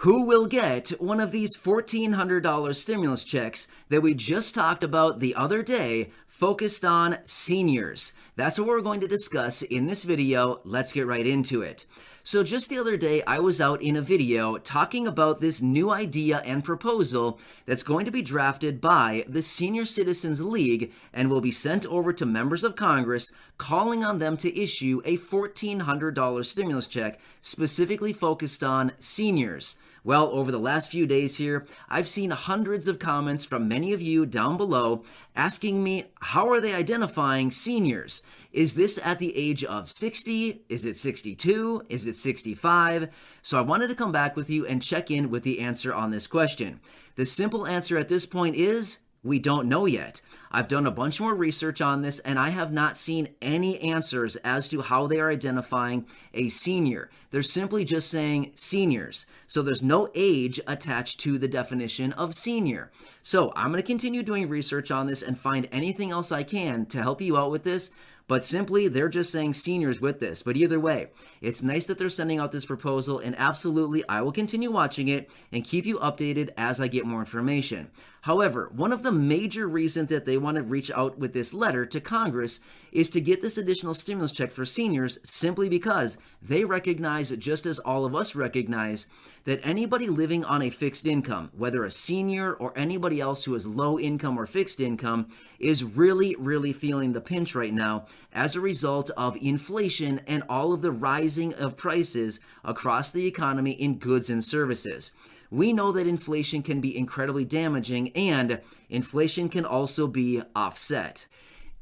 Who will get one of these $1,400 stimulus checks that we just talked about the other day, focused on seniors? That's what we're going to discuss in this video. Let's get right into it. So just the other day, I was out in a video talking about this new idea and proposal that's going to be drafted by the Senior Citizens League and will be sent over to members of Congress, calling on them to issue a $1,400 stimulus check specifically focused on seniors. Well, over the last few days here, I've seen hundreds of comments from many of you down below asking me, how are they identifying seniors? Is this at the age of 60? Is it 62? Is it 65? So I wanted to come back with you and check in with the answer on this question. The simple answer at this point is, we don't know yet. I've done a bunch more research on this and I have not seen any answers as to how they are identifying a senior. They're simply just saying seniors. So there's no age attached to the definition of senior. So I'm going to continue doing research on this and find anything else I can to help you out with this. But simply, they're just saying seniors with this. But either way, it's nice that they're sending out this proposal, and absolutely, I will continue watching it and keep you updated as I get more information. However, one of the major reasons that they want to reach out with this letter to Congress is to get this additional stimulus check for seniors simply because they recognize, just as all of us recognize, that anybody living on a fixed income, whether a senior or anybody else who has low income or fixed income, is really feeling the pinch right now as a result of inflation and all of the rising of prices across the economy in goods and services. We know that inflation can be incredibly damaging, and inflation can also be offset.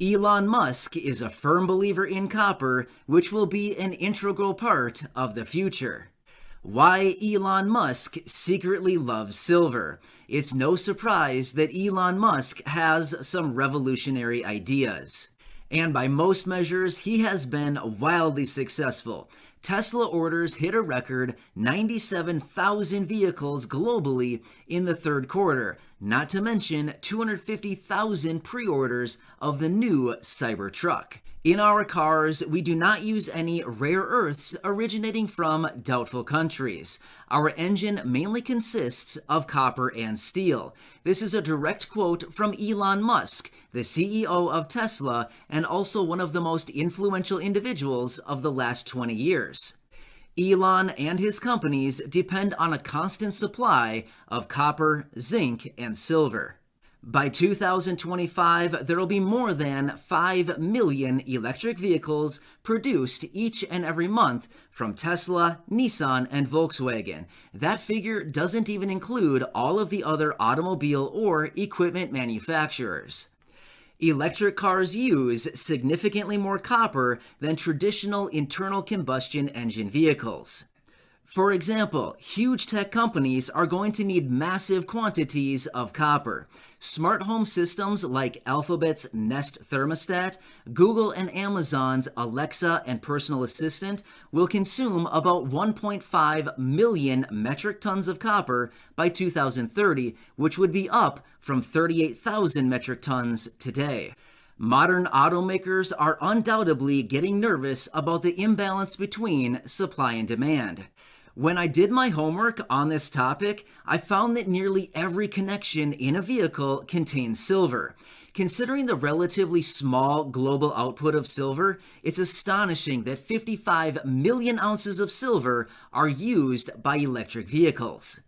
Elon Musk is a firm believer in copper, which will be an integral part of the future. Why Elon Musk secretly loves silver. It's no surprise that Elon Musk has some revolutionary ideas. And by most measures, he has been wildly successful. Tesla orders hit a record 97,000 vehicles globally in the third quarter, not to mention 250,000 pre-orders of the new Cybertruck. In our cars, we do not use any rare earths originating from doubtful countries. Our engine mainly consists of copper and steel. This is a direct quote from Elon Musk, the CEO of Tesla, and also one of the most influential individuals of the last 20 years. Elon and his companies depend on a constant supply of copper, zinc, and silver. By 2025, there will be more than 5 million electric vehicles produced each and every month from Tesla, Nissan, and Volkswagen. That figure doesn't even include all of the other automobile or equipment manufacturers. Electric cars use significantly more copper than traditional internal combustion engine vehicles. For example, huge tech companies are going to need massive quantities of copper. Smart home systems like Alphabet's Nest thermostat, Google and Amazon's Alexa and personal assistant will consume about 1.5 million metric tons of copper by 2030, which would be up from 38,000 metric tons today. Modern automakers are undoubtedly getting nervous about the imbalance between supply and demand. When I did my homework on this topic, I found that nearly every connection in a vehicle contains silver. Considering the relatively small global output of silver, it's astonishing that 55 million ounces of silver are used by electric vehicles.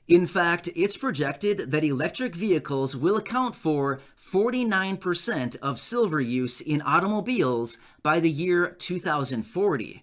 In fact, it's projected that electric vehicles will account for 49% of silver use in automobiles by the year 2040.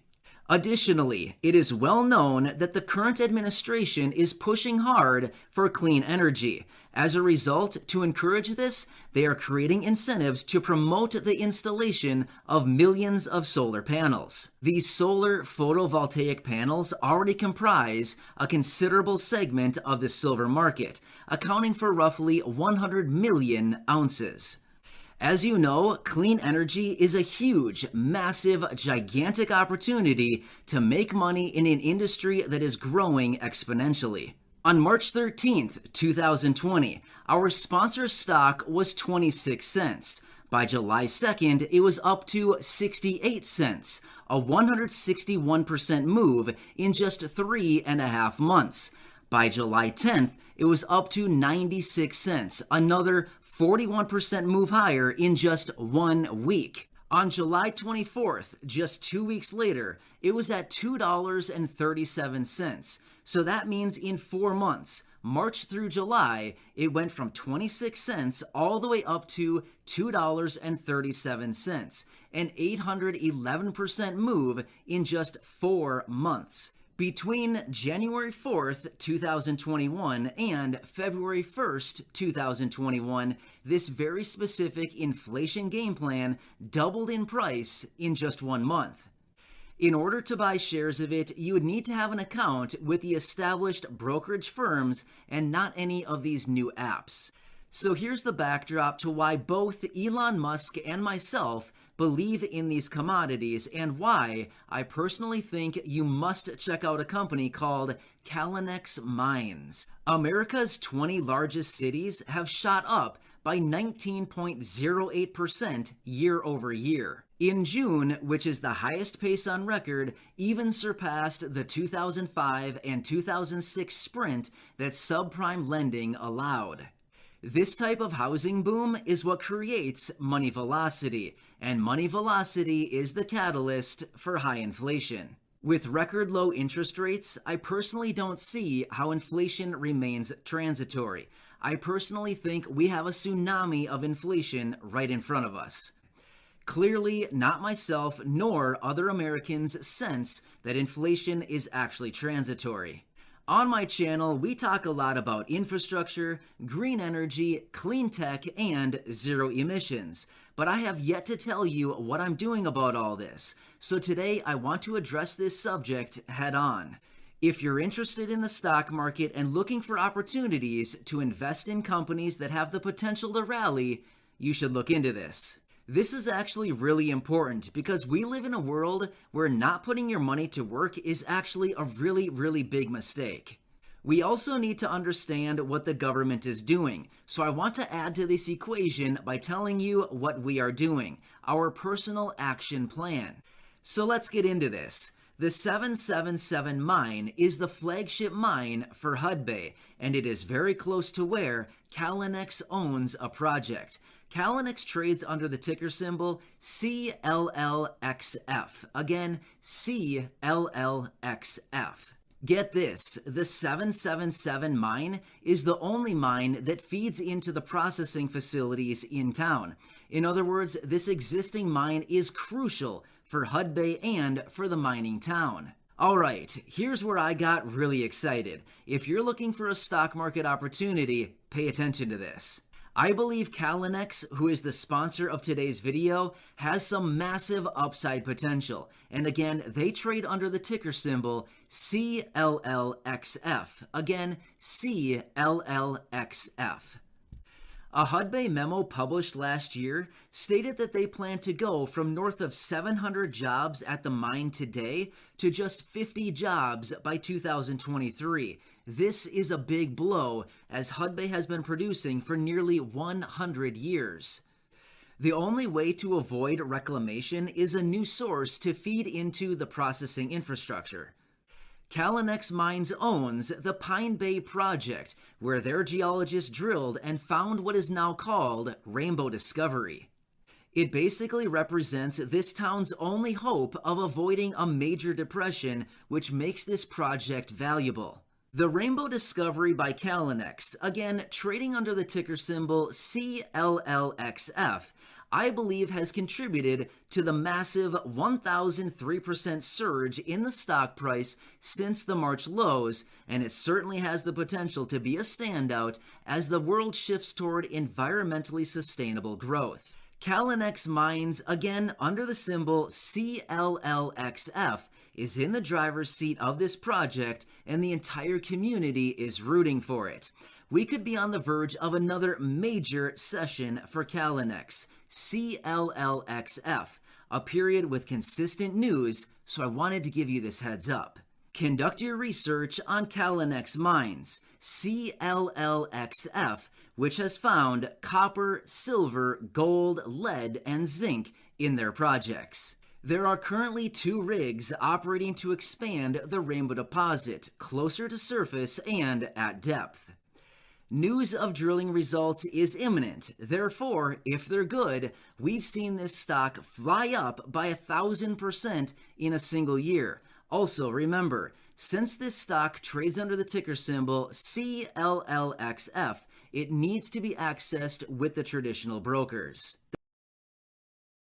Additionally, it is well known that the current administration is pushing hard for clean energy. As a result, to encourage this, they are creating incentives to promote the installation of millions of solar panels. These solar photovoltaic panels already comprise a considerable segment of the silver market, accounting for roughly 100 million ounces. As you know, clean energy is a huge, massive, gigantic opportunity to make money in an industry that is growing exponentially. On March 13th, 2020, our sponsor stock was 26 cents. By July 2nd, it was up to 68 cents, a 161% move in just 3.5 months. By July 10th, it was up to 96 cents, another 41% move higher in just 1 week. On July 24th, just 2 weeks later, it was at $2.37. So that means in 4 months, March through July, it went from 26 cents all the way up to $2.37, an 811% move in just 4 months. Between January 4th, 2021 and February 1st, 2021, this very specific inflation game plan doubled in price in just 1 month. In order to buy shares of it, you would need to have an account with the established brokerage firms and not any of these new apps. So here's the backdrop to why both Elon Musk and myself believe in these commodities and why I personally think you must check out a company called Kenex Mines. America's 20 largest cities have shot up by 19.08% year over year. In June, which is the highest pace on record, even surpassed the 2005 and 2006 sprint that subprime lending allowed. This type of housing boom is what creates money velocity, and money velocity is the catalyst for high inflation. With record low interest rates, I personally don't see how inflation remains transitory. I personally think we have a tsunami of inflation right in front of us. Clearly, not myself nor other Americans sense that inflation is actually transitory. On my channel, we talk a lot about infrastructure, green energy, clean tech, and zero emissions. But I have yet to tell you what I'm doing about all this. So today, I want to address this subject head on. If you're interested in the stock market and looking for opportunities to invest in companies that have the potential to rally, you should look into this. This is actually really important because we live in a world where not putting your money to work is actually a really big mistake. We also need to understand what the government is doing, so I want to add to this equation by telling you what we are doing, our personal action plan. So let's get into this. The 777 mine is the flagship mine for Hudbay, and it is very close to where Kenex owns a project. Kenex trades under the ticker symbol CLLXF. Again, CLLXF. Get this, the 777 mine is the only mine that feeds into the processing facilities in town. In other words, this existing mine is crucial for Hudbay and for the mining town. Alright, here's where I got really excited. If you're looking for a stock market opportunity, pay attention to this. I believe Kenex, who is the sponsor of today's video, has some massive upside potential. And again, they trade under the ticker symbol CLLXF. Again, CLLXF. A Hudbay memo published last year stated that they plan to go from north of 700 jobs at the mine today to just 50 jobs by 2023. This is a big blow, as Hudbay has been producing for nearly 100 years. The only way to avoid reclamation is a new source to feed into the processing infrastructure. Kenex Mines owns the Pine Bay project, where their geologists drilled and found what is now called Rainbow Discovery. It basically represents this town's only hope of avoiding a major depression, which makes this project valuable. The Rainbow Discovery by Kenex, again trading under the ticker symbol CLLXF, I believe has contributed to the massive 1,003% surge in the stock price since the March lows, and it certainly has the potential to be a standout as the world shifts toward environmentally sustainable growth. Kenex Mines, again under the symbol CLLXF, is in the driver's seat of this project, and the entire community is rooting for it. We could be on the verge of another major session for Kenex, CLLXF, a period with consistent news, so I wanted to give you this heads up. Conduct your research on Kenex Mines, CLLXF, which has found copper, silver, gold, lead, and zinc in their projects. There are currently 2 rigs operating to expand the Rainbow deposit closer to surface and at depth. News of drilling results is imminent. Therefore, if they're good, we've seen this stock fly up by 1,000% in a single year. Also, remember, since this stock trades under the ticker symbol CLLXF, it needs to be accessed with the traditional brokers.